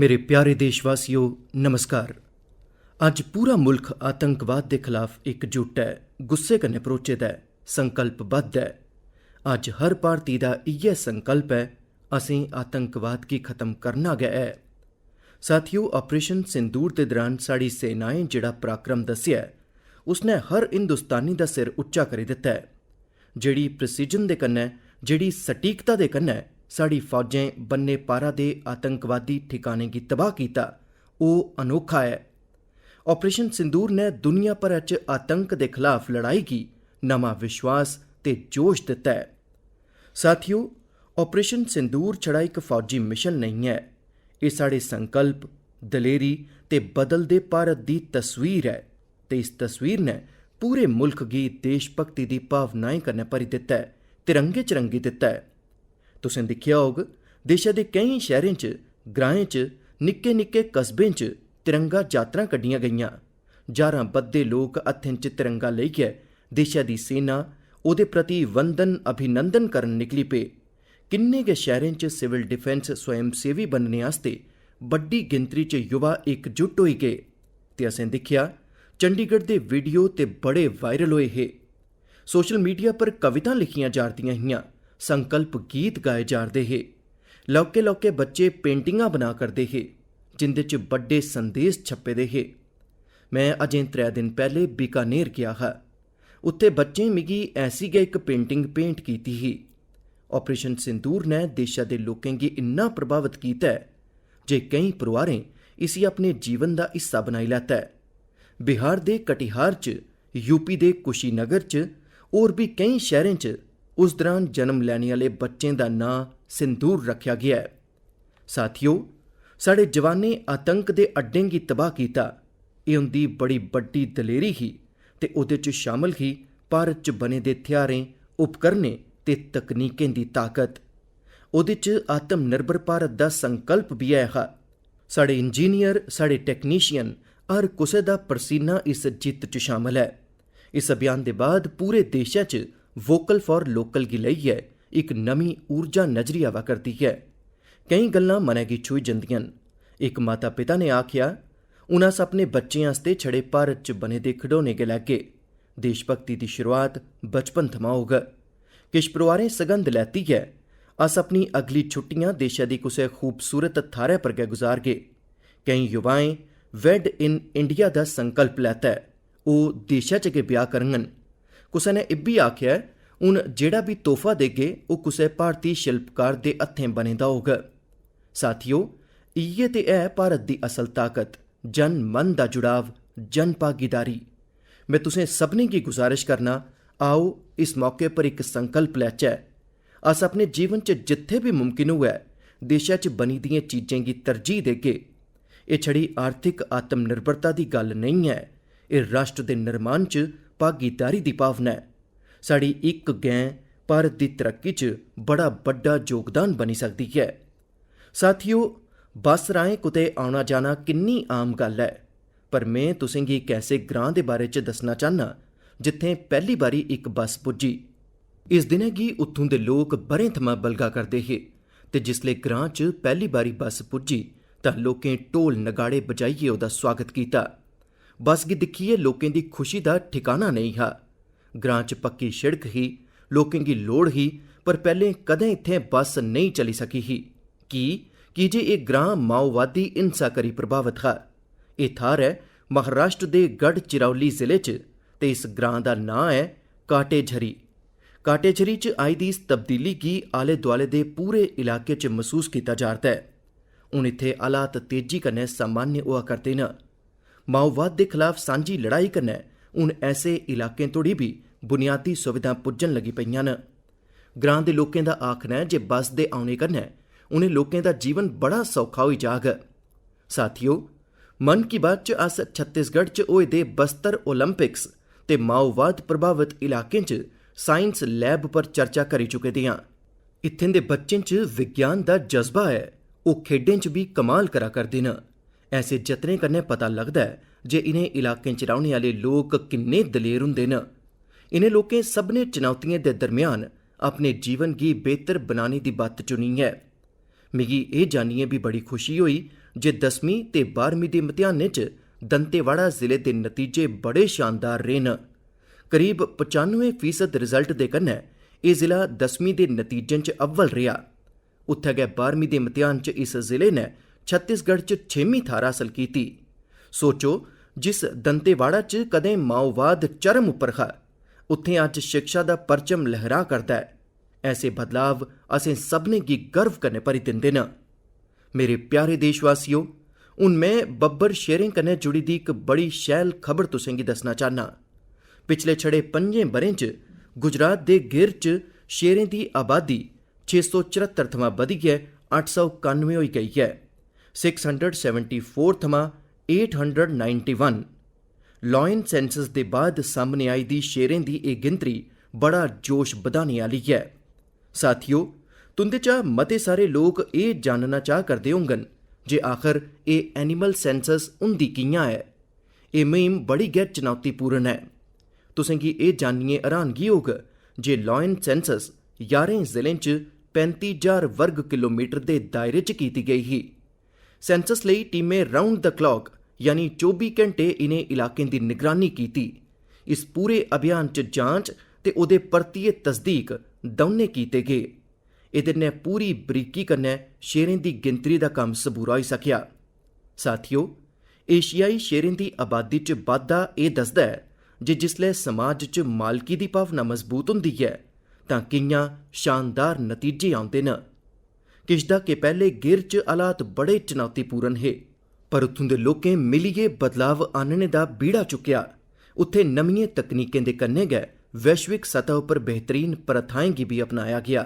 मेरे प्यारे देशवासियों नमस्कार। अज पूरा मुल्क आतंकवाद के खिलाफ एकजुट है, गुस्से कन्नै भरोचे दा है, संकल्पबद्ध है। अज हर भारती का इयै संकल्प है, असें आतंकवाद की खत्म करना गै है। साथियों, ऑपरेशन सिंदूर के दौरान साड़ी सेनाएं जिहड़ा पराक्रम दस्सिया है, उसने हर हिंदुस्तानी का सिर उच्चा करी दिता है। जिहड़ी प्रिसीजन दे कन्नै, जिहड़ी सटीकता दे कन्नै साड़ी फौजें बन्ने पारा दे आतंकवादी ठिकाने की तबाह किया, वह अनोखा है। ऑपरेशन सिंदूर ने दुनिया भर च आतंक के खिलाफ लड़ाई की नवा विश्वास ते जोश दिता है। साथियों, ऑपरेशन सिंदूर छड़ा एक फौजी मिशन नहीं है, ये साढ़े संकल्प, दलेरी ते बदलदे भारत की तस्वीर है। ते इस तस्वीर ने पूरे मुल्क की देशभक्ति की भावनाएं कन्नै भरी दिता है, तिरंगे च रंगी दिता है। तुसें दिक्खेआ होग, देशा दे कई शहरें च, ग्राएं च, निक्के निक्के कस्बें च तिरंगा यात्रां कड्ढियां गईयां। हजारां बद्दे लोक हत्थें च तिरंगा लेइयै देशा दी सेना, ओहदे प्रति वंदन अभिनंदन करन निकली पे। किन्ने गै शहरें च सिविल डिफेंस स्वयंसेवी बनने आस्ते बड्डी गिनतरी च युवा एकजुट होई गए। ते असें दिक्खेआ, चंडीगढ़ दे वीडियो ते बड़े वायरल होए हे। सोशल मीडिया पर कवितां लिखियां जारदियां हियां, संकल्प गीत गाए जारदे हे, लौके लौके बच्चे पेंटिंगां बना करदे हे, जिंदे च बड्डे संदेश छप्पे दे हे। मैं अजें 3 दिन पहले बीकानेर गया हा। उत्थे बच्चें मिगी ऐसी गै इक पेंटिंग पेंट कीती ही। ऑपरेशन सिंदूर ने देशा दे लोकें गी इन्ना प्रभावित कीता है जे कई परिवारें इसी अपने जीवन का हिस्सा बनाई लैता है। बिहार दे कटिहार च, यूपी दे कुशीनगर च, और भी कई शहरें च उस दौरान जन्म लैने वाले बच्चें का नां सिंदूर रखा गया है। साथियों, साढ़े जवानें आतंक के अड्डें की तबाह किया। ये उनकी बड़ी बड्डी दलेरी ही, ते उहदे च शामिल ही भारत च बने दे हथियारें, उपकरणें ते तकनीकें की ताकत। उहदे च आत्मनिर्भर भारत का संकल्प भी है हा। साढ़े इंजीनियर, साढ़े टैक्नीशियन, हर कुसै दा परसीना इस जित्त च शामिल है। इस अभियान के बाद पूरे देशा च वोकल फॉर लोकल गी लेइयै एक नवी ऊर्जा नजरी आवा करती है। कई गल्लां मनै गी छूई जंदियां न। एक माता पिता ने आख्या, हून अस अपने बच्चें आस्ते छड़े भारत च बने दे खिडौने गै लैगे। देशभक्ति की शुरुआत बचपन थमां होग। किश परिवारें सगंध लैती है, अस अपनी अगली छुट्टियां देशा दी कुसै खूबसूरत थाह्रै पर गै गुजारगे। केईं युवाएं वेड इन इंडिया का संकल्प लैता है, ओह् देशा च गै ब्याह करङन। कुसै ने इब्बी आख्या, हून जेड़ा भी तोहफा देगे ओह् कुसै भारती शिल्पकार दे हत्थें बने दा होग। साथियों, इयै ते है भारत दी असल ताकत, जन मन दा जुड़ाव, जन भागीदारी। मैं तुसें सभनें गी गुजारिश करना, आओ इस मौके पर एक संकल्प लैचै। अस अपने जीवन च जित्थे भी मुमकिन होऐ देशा च बनी दियें चीजें गी तरजीह देगे। एह् छड़ी आर्थिक आत्मनिर्भरता दी गल्ल नहीं है, एह् राष्ट्र दे निर्माण च भागीदारी दी भावना है। साड़ी एक गैं भारत की तरक्की च बड़ा बड्डा योगदान बनी सकती है। साथियों, बस राहें कुतै आना जाना किन्नी आम गल है, पर मैं तुसें गी एक ऐसे ग्रां दे बारे च दसना चाहना जित्थें पहली बारी एक बस पुज्जी। इस दिनै गी उत्थों दे लोक बरें थमां बलगा करदे हे, ते जिसले ग्रां च पहली बारी बस पुज्जी तां लोकें ढोल नगाड़े बजाइयै ओहदा स्वागत कीता। बस गी दिक्खियै लोकें दी खुशी दा ठिकाना नहीं हा। ग्रां च पक्की शिड़क ही, लोकें गी लोड़ ही, पर पैह्लें कदें इत्थें बस नहीं चली सकी ही। की जे एह् ग्रां माओवादी हिंसा करी प्रभावित हा। एह् थाह्र है महाराष्ट्र दे गढ़चिरौली जिले च, ते इस ग्रां दा नां है काटेझरी। काटेझरी च आई दी इस तब्दीली गी आले दुआले दे पूरे इलाके च महसूस किया जा'रदा है। हून इत्थे हालात तेजी कन्नै सामान्य होआ करदे न। माओवाद के खिलाफ सांझी लड़ाई कन्नै हून ऐसे इलाकें तोड़ी भी बुनियादी सुविधां पुज्जन लगी पेइयां न। ग्रां दे लोकें दा आखना है जे बस दे औने कन्नै उनें लोकें दा जीवन बड़ा सौखा होई जाग। साथियों, मन की बात च अस छत्तीसगढ़ च होए दे बस्तर ओलंपिक्स ते माओवाद प्रभावित इलाकें च साइंस लैब पर चर्चा करी चुके दे हां। इत्थें दे बच्चें च विज्ञान दा जज्बा है, ओह् खेड्डें च भी कमाल करा करदे न। ऐसे जतनें कन्नै पता लगदा है जे इन्हें इलाकें च रौह्ने आह्ले लोक किन्ने दलेर हुंदे न। इन्हें लोकें सभनें चुनौतियें दे दरम्यान अपने जीवन गी बेहतर बनाने दी बत्त चुनी है। मिगी एह् जानिए भी बड़ी खुशी होई जे 10वीं ते 12वीं दे इम्तिहानें च दंतेवाड़ा जिले दे नतीजे बड़े शानदार रेह् न। करीब 95% रिजल्ट दे कन्नै एह् जिला 10वीं दे नतीजें च अव्वल रेहा। उत्थै गै 12वीं दे इम्तिहान च इस जिले ने छत्तीसगढ़ च 6वीं थाह्र हासल कीती। सोचो, जिस दंतेवाड़ा च कदें माओवाद चरम उप्पर हा, उत्थें अज्ज शिक्षा दा परचम लहरा करदा ऐ। ऐसे बदलाव असें सभनें गी गर्व कन्नै भरी दिंदे न। मेरे प्यारे देशवासियो, हून में बब्बर शेरें कन्नै जुड़ी दी इक बड़ी शैल खबर तुसें गी दस्सना चाह्न्नां। पिछले छड़े 5 ब'रें च गुजरात दे गिर च शेरें दी आबादी 674 थमां बधियै 891 होई गई है। 674 थमां 891। लॉयन सेंसस दे बाद सामने आई दी शेरें दी एह् गिनतरी बड़ा जोश बधाने आह्ली है। साथियो, तुंदे चा मते सारे लोग एह् जानना चाह् करदे होङन जे आखर एह् एनिमल सेंसस हुंदी कि'यां ऐ। एह् मुहिम बड़ी गै चुनौतीपूर्ण है। तुसें गी एह् जानिए हैरानगी होग जे लॉयन सेंसस 11 जिलें च 35,000 वर्ग किलोमीटर दे दायरे च कीती गेई ही। सेंसस लेई टीमें राउंड द क्लॉक यानी 24 घैंटे इनें इलाकें दी निगरानी कीती। इस पूरे अभियान च जांच ते ओह्दे परतियै तसदीक दौनें कीते गे। एह्दे नै पूरी बरीकी कन्नै शेरें दी गिनतरी दा कम्म सबूरा होई सकेआ। साथियो, एशियाई शेरें दी आबादी च बाद्धा एह् दसदा ऐ जे जिसलै समाज च मालकी दी भावना मजबूत होंदी ऐ तां कि'यां शानदार नतीजे औंदे न। किश दहाके पैह्ले गिर च हालात बड़े चुनौतीपूर्ण हे, पर उत्थूं दे लोकें मिलियै बदलाव आह्नने दा बीड़ा चुक्केआ। उत्थे नमियें तकनीकें दे कन्नै गै वैश्विक सतह उप्पर बेहतरीन प्रथाएं गी भी अपनाया गया।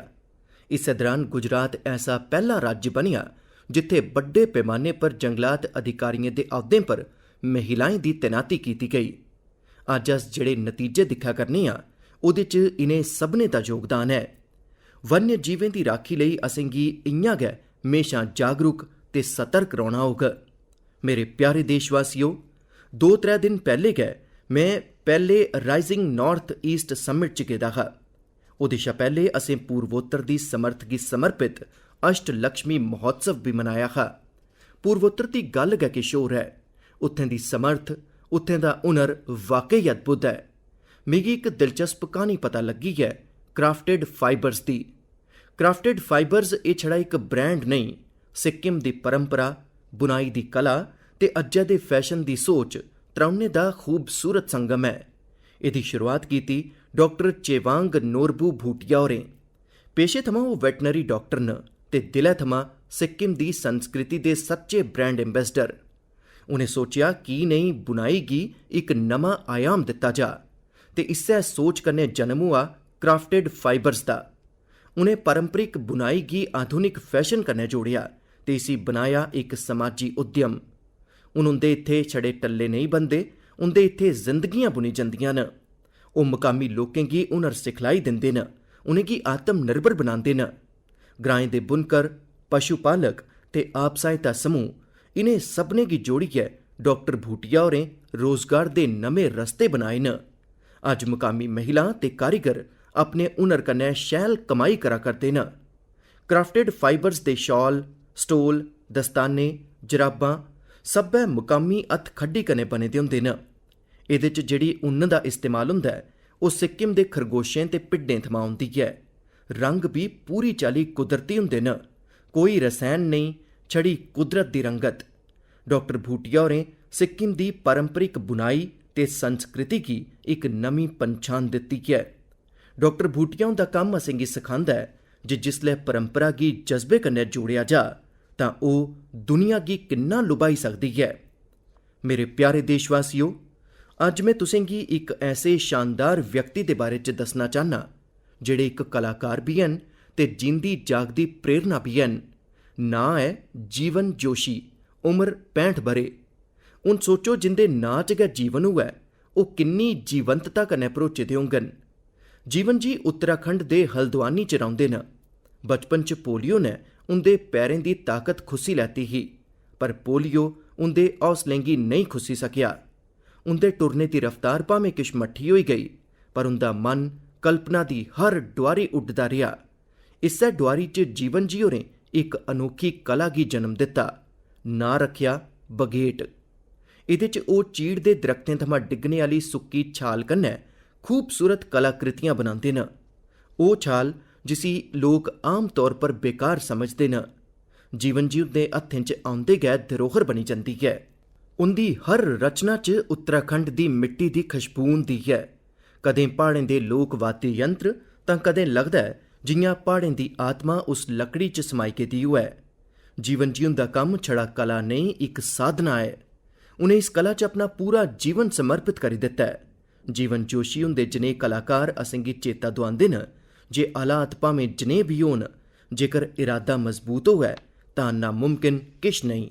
इस दौरान गुजरात ऐसा पैह्ला राज्य बनेआ जित्थे बड्डे पैमाने पर जंगलात अधिकारियें दे औह्दें पर महिलाएं दी तैनाती कीती गई। अज्ज अस जेह्ड़े नतीजे दिक्खा करने आं, ओह्दे च इनें सभनें दा योगदान है। वन्य जीवें दी राखी लेई असें गी इ'यां गै म्हेशां जागरूक ते सतर्क रौह्ना होग। मेरे प्यारे देशवासियो, 2-3 दिन पैह्ले गै में पैह्ले राइजिंग नॉर्थ ईस्ट समिट च गेदा हा। ओह्दे शा पैह्ले असें पूर्वोत्तर दी समर्थ गी समर्पित अष्टलक्ष्मी महोत्सव भी मनाया हा। पूर्वोत्तर दी गल्ल गै किश होर है। उत्थें दी समर्थ, उत्थें दा हुनर वाकई अद्भुत है। मिगी इक दिलचस्प क्हानी पता लग्गी है क्राफ्टेड फाइबर्स दी। क्राफ्टेड फाइबर्स एह् छड़ा इक ब्रांड नहीं, सिक्किम दी परंपरा, बुनाई दी कला ते अज्जै दे फैशन दी सोच त्रौनें दा खूबसूरत संगम है। एह्दी शुरुआत कीती डाक्टर चेवांग नोरबू भूटिया होरें। पेशे थमां ओह् वैटनरी डाक्टर न ते दिलै थमां सिक्किम दी संस्कृति दे सच्चे ब्रांड एम्बेसडर। उनें सोचेआ की नेईं बुनाई गी इक नमां आयाम दित्ता जा, ते इस्सै सोच कन्नै जन्म हुआ क्राफ्टेड फाइबर्स दा। उनें पारंपरिक बुनाई गी आधुनिक फैशन कन्नै जोड़ेआ ते इसी बनाया इक समाजी उद्यम। हून उंदे इत्थे छड़े टल्ले नेईं बनदे, उंदे इत्थे जिंदगियां बुनी जंदियां न। ओह् मकामी लोकें गी हुनर सिखलाई दिंदे न, उनेंगी आत्म-निर्भर बनांदे न। ग्राएं दे बुनकर, पशु पालक ते आप सहायता समूह इनें सभनें गी जोड़ियै डाक्टर भूटिया होरें रोजगार दे नमें रस्ते बनाए न। अज्ज मकामी महिलां ते कारीगर अपने हुनर कन्नै शैल कमाई करा करदे न। क्राफ्टेड फाइबर्स दे शॉल, स्टोल, दस्ताने, जराबां सब्भै मुकामी हत्थ खड्डी कन्नै बने दे होंदे न। एह्दे च जेह्ड़ी उन्न दा इस्तेमाल होंदा ऐ, ओह् सिक्किम दे खरगोशें ते भिड्डें थमां औंदी ऐ। रंग भी पूरी चाल्ली कुदरती होंदे न, कोई रसैन नेईं, छड़ी कुदरत दी रंगत। डाक्टर भूटिया होरें सिक्किम दी पारंपरिक बुनाई ते संस्कृति गी इक नमीं पन्छान दित्ती ऐ। डाक्टर भूटिया हुंदा कम्म असें गी सखांदा ऐ जे जिसलै परंपरा गी जज्बे कन्नै जोड़ेआ जा तां ओह् दुनिया गी किन्ना लुभाई सकदी ऐ। मेरे प्यारे देशवासियो, अज्ज में तुसें गी इक ऐसे शानदार व्यक्ति दे बारे च दस्सना चाह्न्नां जेह्ड़े इक कलाकार बी हैन ते जींदी जागदी प्रेरणा बी हैन। नांऽ ऐ जीवन जोशी, उमर 65 ब'रे। हून सोचो, जिंदे नांऽ च गै जीवन होऐ, ओह् किन्नी जीवंतता कन्नै भरोचे दे होङन। जीवन जी उत्तराखंड दे हल्द्वानी च रौंह्दे न। बचपन च पोलियो ने उंदे पैरें दी ताकत खुस्सी लैती ही, पर पोलियो उंदे हौसलें गी नेईं खुस्सी सकेआ। उंदे टुरने दी रफ्तार भामें किश मट्ठी होई गई, पर उंदा मन कल्पना दी हर डोआरी उड्डदा रेहा। इस्सै डोआरी च जीवन जी होरें एक अनोखी कला गी जन्म दिता। नां रखिया बगेट। इहदे च ओह चीड़ दे दरख्तें थमां डिग्गने आली सुक्की छाल कन्नै खूबसूरत कलाकृतियां बनांदे न। ओह छाल जिसी लोक आम तौर पर बेकार समझदे न, जीवन जी उंदे हत्थें च आउंदे गै धरोहर बनी जंदी है। उंदी हर रचना च उत्तराखंड दी मिट्टी दी खुशबू हुंदी है। कदें प्हाड़ें दे लोक वाद्य यंत्र तां कदें लगदा है जियां प्हाड़ें दी आत्मा उस लकड़ी च समाई गेदी होऐ। जीवन जी हुंदा कम्म छड़ा कला नहीं, इक साधना है। उन्हें इस कला च अपना पूरा जीवन समर्पित करी दिता है। जीवन जोशी हुंदे जनेह् कलाकार असेंगी चेता दुआंदे न जे हालात भावें जनेह् भी होन, जेकर इरादा मजबूत होऐ तां नामुमकिन किश नहीं।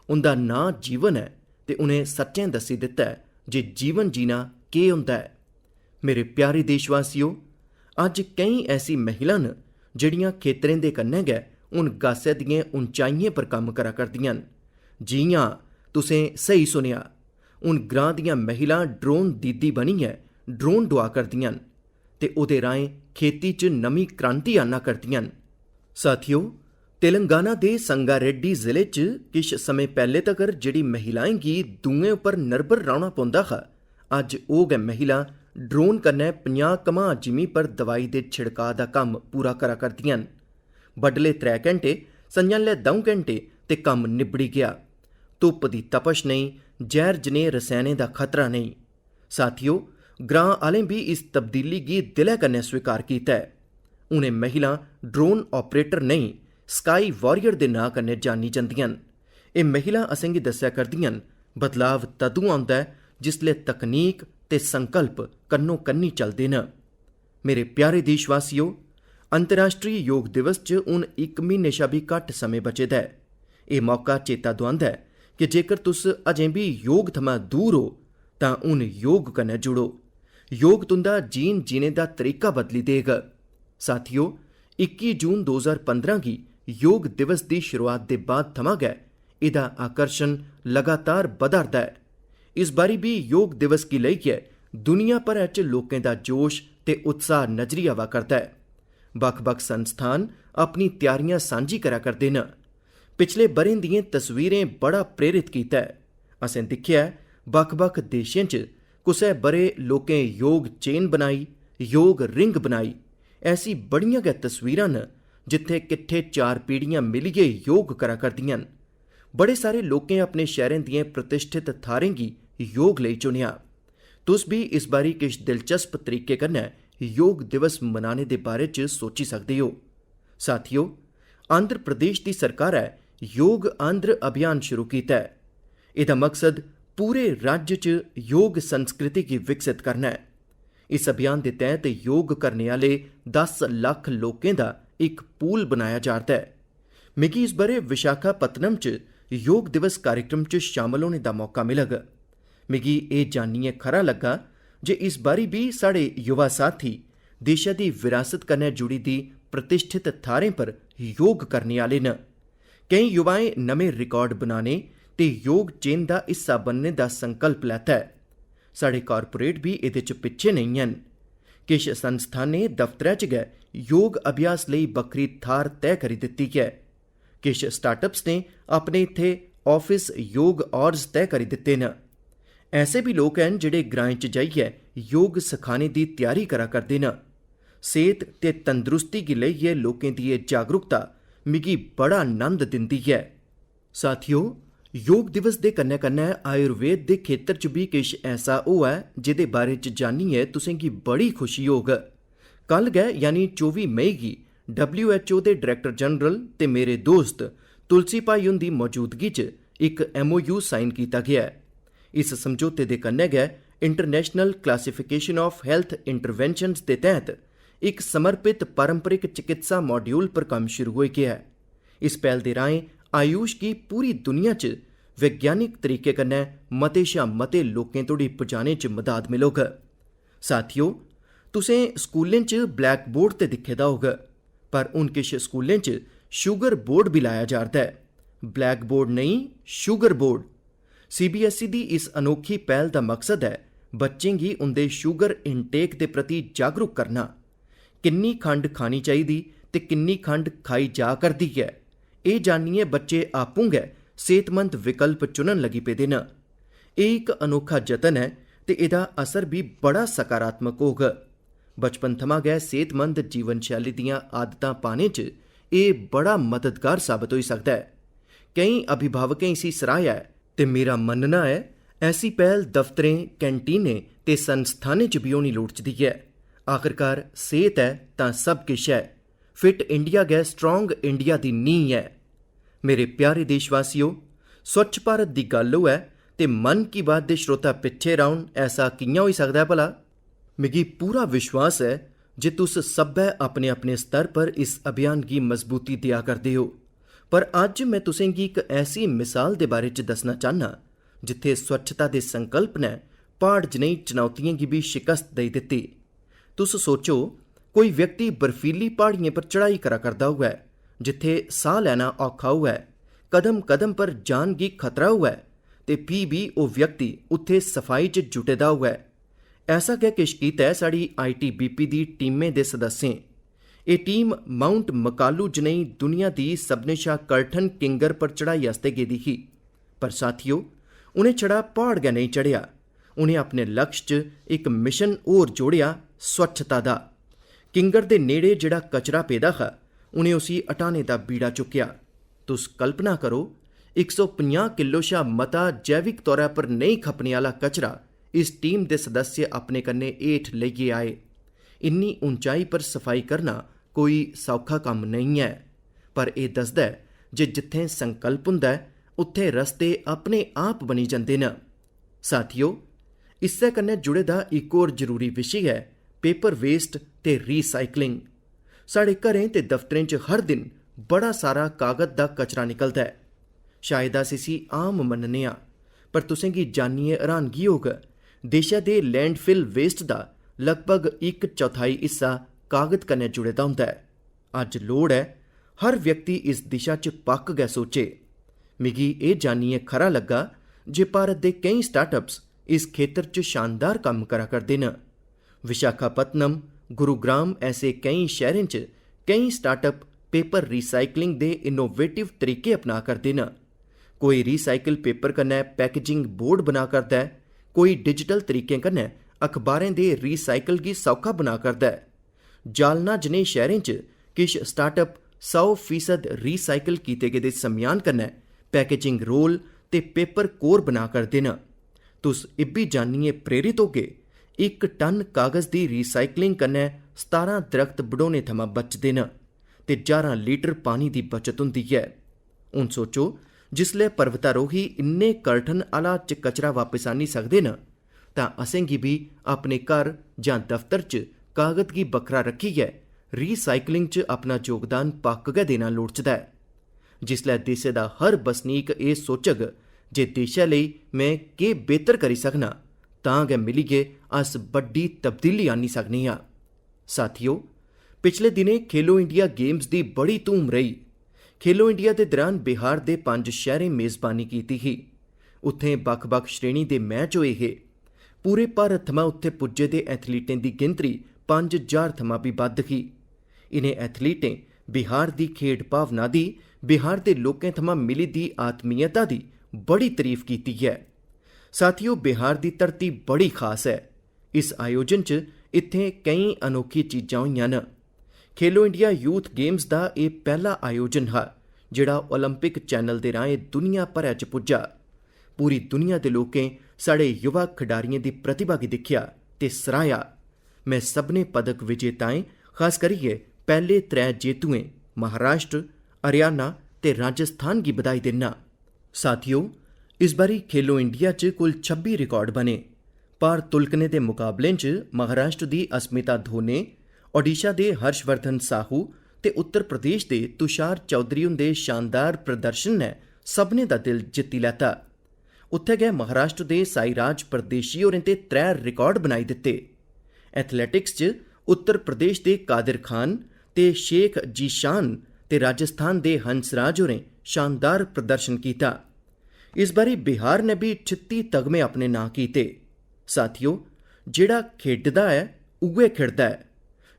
उंदा नां जीवन है ते उन्हें सच्चें दस्सी दिता है जे जीवन जीना केह् हुंदा है। मेरे प्यारे देशवासियों, अज कई ऐसी महिलां न जिहड़ियां खेतरें दे कन्नै गै हुण गासै दियें उंचाइयें पर कम्म करा करदियां न। जी हां, तुसें सही सुनिया, हुण ग्रां दियां महिलां ड्रोन दीदी बनियै ड्रोन डुआ करदियां न ते ओह्दे राहें खेती च नमीं क्रांति आना करदियां न। साथियो, तेलंगाना दे संगारेड्डी जिले च किश समय पैह्ले तगर जेह्ड़ी महिलाएं गी दुएं उप्पर निर्भर रौह्ना पौंदा हा, अज्ज ओह् गै महिलां ड्रोन कन्नै 50 कमां जिमीं पर दवाई दे छिड़काऽ दा कम्म पूरा करा करदियां न। बडले 3 घैंटे, संझा'लै 2 घैंटे ते कम्म निबड़ी गया। धुप्प दी तपश नहीं, जैह्र जनेह् रसैनें दा खतरा नहीं। साथियो, ग्रां आह्लें बी इस तब्दीली गी दिलै कन्नै स्वीकार कीता है। हून एह् महिलां ड्रोन ऑपरेटर नहीं, स्काई वॉरियर दे नां कन्नै जानी जंदियां न। एह् महिलां असेंगी दस्सेआ करदियां न बदलाव तदूं आंदा है जिसलै तकनीक ते संकल्प कन्नो कन्नी चलदे न। मेरे प्यारे देशवासियों, अंतर्राष्ट्रीय योग दिवस च हुण 1 म्हीने शा भी घट्ट समें बचे दा है। एह् मौका चेता दुआंदा है कि जेकर तुस अजें भी योग थमां दूर हो तां हुण योग कन्नै जुड़ो। योग तुंदा जीन जीने दा तरीका बदली देग। साथियो, 21 जून 2015 गी योग दिवस दी शुरुआत दे बाद थमां गै एह्दा आकर्षण लगातार बधा'रदा है। इस बारी भी योग दिवस गी लेइयै दुनिया भरै च लोकें दा जोश ते उत्साह नजरी आवा करदा है। बक्ख-बक्ख संस्थान अपनी त्यारियां सांझी करा करदे न। पिछले ब'रें दियें तस्वीरें बड़ा प्रेरित कीता है। असें दिक्खेआ ऐ बक्ख-बक्ख देशें च कुसै ब'रे लोकें योग चेन बनाई, योग रिंग बनाई। ऐसी बड़ियां गै तस्वीरां न जित्थै किट्ठे 4 पीढ़ियां मिलियै योग करा करदियां न। बड़े सारे लोकें अपने शैह्रें दियें प्रतिष्ठित थाह्रें गी योग लेई चुनेआ। तुस भी इस बारी किश दिलचस्प तरीके कन्नै योग दिवस मनाने दे बारे च सोची सकदे हो। साथियो, आंध्र प्रदेश दी सरकारै योग आंध्र अभियान शुरू कीता है। एह्दा मकसद पूरे राज्य च योग संस्कृति गी विकसित करना है। इस अभियान दे तैह्त योग करने आह्ले 10 लक्ख लोकें दा इक पूल बनाया जा'रदा है। मिगी इस ब'रे विशाखापत्तनम च योग दिवस कार्यक्रम च शामल होने दा मौका मिलग। मिगी एह् जानियै खरा लग्गा जे इस बारी भी साढ़े युवा साथी देशा दी विरासत कन्नै जुड़ी दी प्रतिष्ठित थाह्रें पर योग करने आह्ले न। केईं युवाएं नमें रिकार्ड बनाने ते योग चेन दा हिस्सा बनने दा संकल्प लैता है। साढ़े कारपोरेट भी एह्दे च पिच्छे नेईं हैन। किश संस्थानें दफ्तरै च गै योग अभ्यास लेई बक्खरी थाह्र तैऽ करी दित्ती है। किश स्टार्टअप्स ने अपने इत्थै आफिस योग आवर्स तैऽ करी दित्ते न। ऐसे भी लोक हैन जेह्ड़े ग्राएं च जाइयै योग सखाने दी त्यारी करा करदे न। सेह्त ते तंदरुस्ती गी लेइयै लोकें दी एह् जागरूकता मिगी बड़ा नंद दिंदी है। साथियो, योग दिवस दे कन्नै कन्नै आयुर्वेद दे खेतर च भी किश ऐसा होआ ऐ जेह्दे बारे च जानियै तुसें गी बड़ी खुशी होग। कल गै यानी 24 मई गी WHO दे डायरैक्टर जनरल ते मेरे दोस्त तुलसी भाई हुंदी मौजूदगी च इक MOU साइन कीता गेआ ऐ। इस समझौते दे कन्नै गै इंटरनेशनल क्लासिफिकेशन ऑफ हेल्थ इंटरवेंशनस दे तैह्त इक समर्पित पारंपरिक चिकित्सा मॉड्यूल पर कम्म शुरू होई गेआ है। इस पैह्ल दे राहें आयुष गी पूरी दुनिया च वैज्ञानिक तरीके कन्नै मते शा मते लोकें तोड़ी पजाने च मदाद मिलोग। साथियो, तुसें स्कूलें च ब्लैक बोर्ड ते दिक्खे दा होग, पर हुण किश स्कूलें च शुगर बोर्ड भी लाया जा'रदा है। ब्लैक बोर्ड नहीं, शुगर बोर्ड। CBSE दी इस अनोखी पहल दा मकसद है बच्चें गी उंदे शुगर इनटेक दे प्रति जागरूक करना। किन्नी खंड खानी चाहिदी ते किन्नी खंड खाई जा करदी है, ਇਹ ਜਾਣੀਏ बच्चे आपूं गै सेहतमंद विकल्प चुनन लगी पेदे न। ਇਹ ਇੱਕ अनोखा जतन है ते ਇਹਦਾ असर भी बड़ा सकारात्मक होग। बचपन थमां गै सेहतमंद जीवन शैली दियां आदतां पाने च ਇਹ बड़ा मददगार साबित हो सकता है। कई अभिभावकें इसी सराहया है ते मेरा मनना है ऐसी पहल दफ्तरें, कैंटीनें ते संस्थानें च भी होनी लोड़चदी है। आखिरकार सेहत है तां सब किश है। फिट इंडिया गै स्ट्रोंग इंडिया दी नींह है। मेरे प्यारे देशवासियों, स्वच्छ भारत दी गल होऐ ते मन की बात दे श्रोता पिछे रौन, ऐसा कियां होई सकदा है भला? मिगी पूरा विश्वास है जे तुस सब्बै अपने अपने स्तर पर इस अभियान की मजबूती दिया करदे हो। पर अज्ज मैं तुसें गी एक ऐसी मिसाल दे बारे च दसना चाहना जिथे स्वच्छता दे संकल्प ने प्हाड़ जनेही चुनौतियां गी भी शिकस्त देई दित्ती। तुस सोचो, कोई व्यक्ति बर्फीली पहाड़ियें पर चढ़ाई करा करदा होऐ, जिथे साह लैना औखा होऐ, कदम कदम पर जान गी खतरा होऐ, ते फ्ही भी ओह व्यक्ति उत्थे सफाई च जुटे दा होऐ। ऐसा गै किश कीता है साड़ी ITBP दी टीमें दे सदस्यें। ये टीम माउंट मकालू जनेही दुनिया दी सभनें शा कठन किंगर पर चढ़ाई आस्ते गेदी ही। पर साथियों, उन्हें छड़ा पहाड़ गै नहीं चढ़िया, उन्हें अपने लक्ष्य च एक मिशन होर जोड़िया, स्वच्छता दा। किंगर दे नेड़े जेड़ा कचरा पेदा हा, उन्हें उसी हटाने दा बीड़ा चुक्या। तुस कल्पना करो, 150 किलो शा मता जैविक तौरा पर नहीं खपने आला कचरा इस टीम दे सदस्य अपने कन्ने हेठ लेइयै आए। इन्नी ऊंचाई पर सफाई करना कोई सौखा कम्म नहीं है, पर यह दसदा है जे जिथे संकल्प हुंदा है उत्थे रस्ते अपने आप बनी जांदे न। साथियों, इस्सै कन्नै जुड़े दा एक होर जरूरी विशे है पेपर वेस्ट ते रीसाइकलिंग। साढ़े घरें ते दफ्तरें च हर दिन बड़ा सारा कागज दा कचरा निकलदा है। शायद अस इसी आम मन्नने आं, पर तुसें गी जानिए हैरानगी होग, देशा दे लैंडफिल वेस्ट दा लगभग 1/4 हिस्सा कागज कन्नै जुड़े दा हुंदा है। अज्ज लोड़ है हर व्यक्ति इस दिशा च पक्क गै सोचे। मिगी एह जानिए खरा लग्गा जे भारत दे कई स्टार्टअप्स इस खेतर च शानदार कम्म करा करदे न। विशाखापत्तनम, गुरुग्राम ऐसे कई शहरें च कई स्टार्टअप पेपर रीसाइकलिंग दे इनोवेटिव तरीके अपना करदे न। कोई रीसाइकल पेपर कन्नै पैकेजिंग बोर्ड बना करदा है, कोई डिजिटल तरीके कन्नै अखबारें दे रीसाइकल गी सौखा बना करदा है। जालना जनेह शहरें च किश स्टार्टअप 100% रीसाइकल कीते गेदे सम्यान कन्नै पैकेजिंग रोल ते पेपर कोर बना करदे न। तुस इब्बी जानिए प्रेरित होगे, 1 टन कागज दी रीसाइकलिंग कन्नै 17 दरख्त बढोने थमां बचदे न ते 11 लीटर पानी दी बचत हुंदी है। हुण सोचो, जिसलै पर्वतारोही इन्ने कठन हालात च कचरा वापस आनी सकदे न, तां असें गी भी अपने घर जां दफ्तर च कागज गी बक्खरा रखियै रीसाइकलिंग च अपना योगदान पक्क गै देना लोड़चदा है। जिसलै देशै दा हर बसनीक एह सोचग जे देशै लेई मैं केह् बेहतर करी सकना, तां गै मिलियै अस बड्डी तब्दीली आनी सकने आं। साथियों, पिछले दिनें खेलो इंडिया गेम्स दी बड़ी धूम रही। खेलो इंडिया दे दौरान बिहार दे 5 शहरें मेज़बानी कीती ही। उत्थें बक्ख-बक्ख श्रेणी दे मैच होए हे। पूरे भारत थमां उत्थे पुज्जे दे एथलीटें दी गिनतरी 5000 थमां भी बद्ध ही। इन्हें एथलीटें बिहार दी खेड भावना दी, बिहार दे लोकें थमां मिली दी आत्मीयता दी बड़ी तारीफ कीती है। साथियों, बिहार दी धरती बड़ी खास है। इस आयोजन च इत्थें कई अनोखी चीज़ां होईयां न। खेलो इंडिया यूथ गेम्स दा एह पहला आयोजन हा जिहड़ा ओलंपिक चैनल दे राहें दुनिया भरै च पुज्जा। पूरी दुनिया दे लोकें साढ़े युवा खिडारियें दी प्रतिभा गी दिक्खेआ ते सराहया। मैं सभनें पदक विजेताएं, खास करियै पहले 3 जेतुएं महाराष्ट्र, हरियाणा ते राजस्थान गी बधाई दिन्ना। साथियों, इस बारी खेलो इंडिया च कुल 26 रिकॉर्ड बने। भार तुलकने दे मुकाबलें च महाराष्ट्र दी अस्मिता धोने, ओडिशा दे हर्षवर्धन साहू ते उत्तर प्रदेश दे तुषार चौधरी हुंदे शानदार प्रदर्शन ने सभनें दा दिल जित्ती लैता। उत्थे गै महाराष्ट्र दे साईराज परदेशी होरें ते 3 रिकॉर्ड बनाई दित्ते। एथलैटिक्स च उत्तर प्रदेश दे कादिर खान ते शेख जीशान ते राजस्थान दे हंसराज होरें शानदार प्रदर्शन कीता। इस बारी बिहार ने भी 36 तगमे अपने नां कीते। साथियों, जेड़ा खेडदा है उ'ऐ खिड़दा है।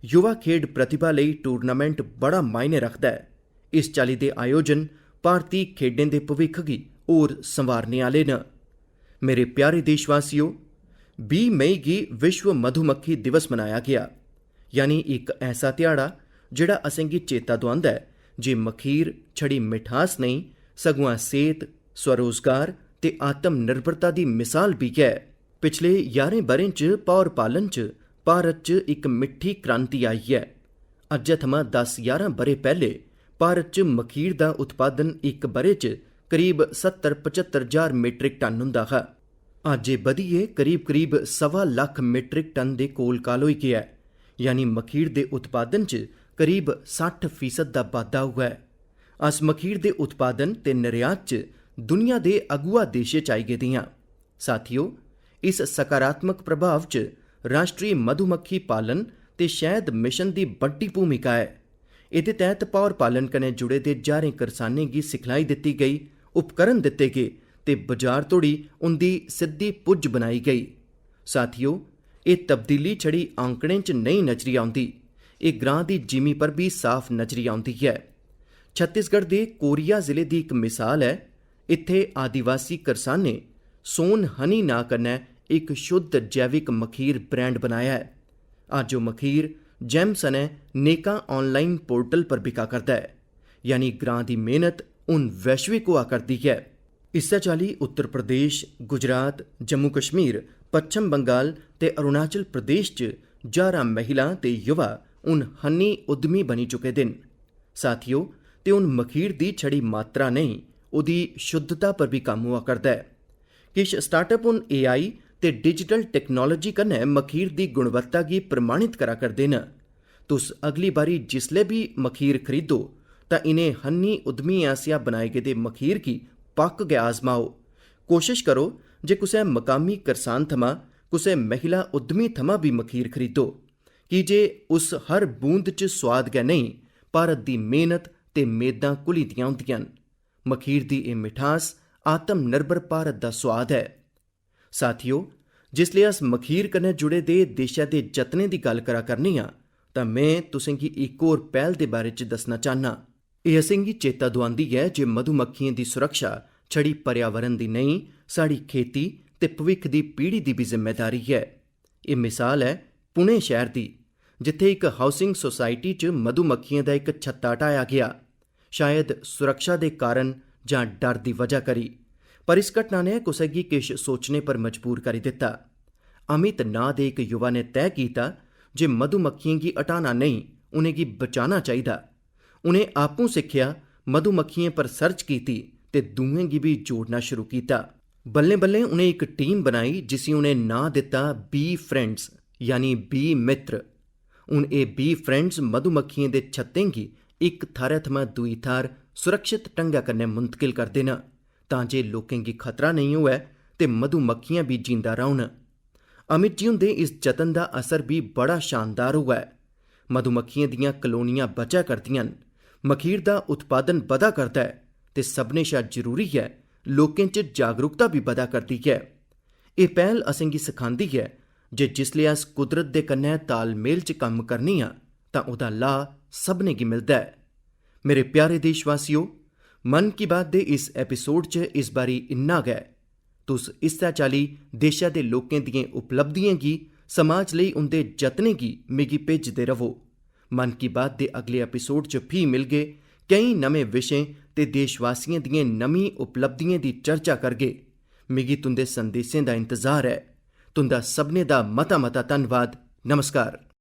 युवा खेड प्रतिभा लई टूर्नामेंट बड़ा मायने रखदा है। इस चाल्ली दे आयोजन भारती खेडें दे भविक्ख गी होर संवारने आह्ले न। मेरे प्यारे देशवासियों, 20 मई गी विश्व मधुमक्खी दिवस मनाया गया, यानी एक ऐसा ध्याड़ा जिहड़ा असेंगी चेता दोआंदा है जे मखीर छड़ी मिठास नहीं सगुआं सेहत, स्वरोजगार ते आत्म निर्भरता दी मिसाल भी है। पिछले 11 ब'रें च भौर पालन च भारत च एक मिट्ठी क्रांति आई है। अज्जै थमां 10-11 ब'रे पैह्ले भारत च मखीर दा उत्पादन इक ब'रे च करीब 70-75 हज़ार मीट्रिक टन हुंदा हा। अज्ज एह् बधियै करीब 1.25 लक्ख मीट्रिक टन दे कोल काल होई गेआ है, यानी मखीर दे उत्पादन च करीब 60% दा बाद्धा होआ है। अस मखीर दे उत्पादन ते निर्यात च दुनिया दे अगुआ देशें च आई गेदे हां। साथियो, इस सकारात्मक प्रभाव च राष्ट्री मधुमक्खी पालन ते शैद मिशन दी बड्डी भूमिका है। एह्दे तैह्त भौर पालन कन्नै जुड़े दे ज्हारें करसानें गी सिखलाई दित्ती गई, उपकरण दित्ते गे ते बजार तोड़ी उंदी सिद्धी पुज्ज बनाई गई। साथियो, एह् तब्दीली छड़ी आंकड़ें च नेईं नजरी औंदी, एह् ग्रां दी जिमी पर भी साफ नजरी औंदी है। छत्तीसगढ़ दे कोरिया जिले दी इक मिसाल है। इत्थे आदिवासी करसानें सोन हनी नां कन्नै एक शुद्ध जैविक मखीर ब्रांड बनाया है। अज्ज ओह् मखीर जैम सनै नेकां ऑनलाइन पोर्टल पर बिका करदा है, यानी ग्रां दी मेहनत हुण वैश्विक होआ करदी है। इस्सै चाल्ली उत्तर प्रदेश, गुजरात, जम्मू कश्मीर, पच्छम बंगाल ते अरुणाचल प्रदेश च ज्हारां महिलां ते युवा हुण हनी उद्यमी बनी चुके दे न। साथियो, ते हुण मखीर दी छड़ी मात्रा नहीं, ओह्दी शुद्धता पर भी कम्म होआ करदा है। किश स्टार्टअप हुण AI ते डिजिटल टैक्नोलोजी कन्नै मखीर दी गुणवत्ता गी प्रमाणित करा करदे न। तुस अगली बारी जिसलै भी मखीर खरीदो तां इनें हन्नी उद्यमियें आसेआ बनाए गेदे मखीर गी पक्क गै आजमाओ। कोशिश करो जे कुसै मकामी करसान थमां, कुसै महिला उद्यमी थमां भी मखीर खरीदो, की जे उस हर बूंद च सोआद गै नहीं, भारत दी मेहनत ते मेदां घुली दियां होंदियां न। मखीर दी एह् मिठास आत्म निर्भर भारत दा सोआद है। साथियो, जिसलै अस मखीर कन्नै जुड़े दे देशै दे जतनें दी गल्ल करा करने आं तां मैं तुसें गी इक होर पैह्ल दे बारे च दस्सना चाह्न्नां। एह् असेंगी चेता दोआंदी है जे मधुमक्खियें दी सुरक्षा छड़ी पर्यावरण दी नहीं, साढ़ी खेती ते भविक्ख दी पीढ़ी दी भी जिम्मेदारी है। एह् मिसाल है पुणे शैह्र दी, जित्थे इक हाउसिंग सोसाइटी च मधुमक्खियें दा इक छत्ता ढाया गेआ, शायद सुरक्षा दे कारण जां डर दी वजह करी। पर इस घटना ने कुसै गी किश सोचने पर मजबूर करी दित्ता। अमित नां दे इक युवा ने तैऽ कीता जे मधुमक्खियें गी हटाना नहीं, उनेंगी बचाना चाहिदा। उनें आपूं सिक्खेआ, मधुमक्खियें पर सर्च कीती ते दूएं गी भी जोड़ना शुरू कीता। बल्लें बल्लें उनें इक टीम बनाई जिसी उनें नां दित्ता बी फ्रेंड्स, यानी बी मित्र। हुण एह् बी फ्रेंड्स मधुमक्खियें दे छत्तें गी इक थाह्रै थमां दूई थाह्र सुरक्षित ढंगै कन्नै मुंतकिल करदे न, तां जे लोकें गी खतरा नेईं होऐ ते मधुमक्खियां भी जींदा रौह्न। अमित जी हुंदे इस जतन दा असर भी बड़ा शानदार होआ है। मधुमक्खियें दियां कलोनियां बचा करदियां न, मखीर दा उत्पादन बधा करदा है ते सभनें शा जरूरी है, लोकें च जागरूकता भी बधा करदी है। एह् पैह्ल असेंगी सखांदी है जे जिसलै अस कुदरत दे कन्नै तालमेल च कम्म करने आं तां ओह्दा लाह् सभनें गी मिलदा है। मेरे प्यारे देशवासियो, मन की बात दे इस एपिसोड च इस बारी इन्ना गै। तुस इस्सै चाल्ली देशै दे लोकें दियें उपलब्धियें गी, समाज लेई उंदे जतनें गी मिगी भेजदे रवो। मन की बात दे अगले एपिसोड च फ्ही मिलगे, केईं नमें विशें ते देशवासियें दियें नमीं उपलब्धियें दी चर्चा करगे। मिगी तुंदे संदेसें दा इंतजार है। तुंदा सभनें दा मता मता धन्नवाद। नमस्कार।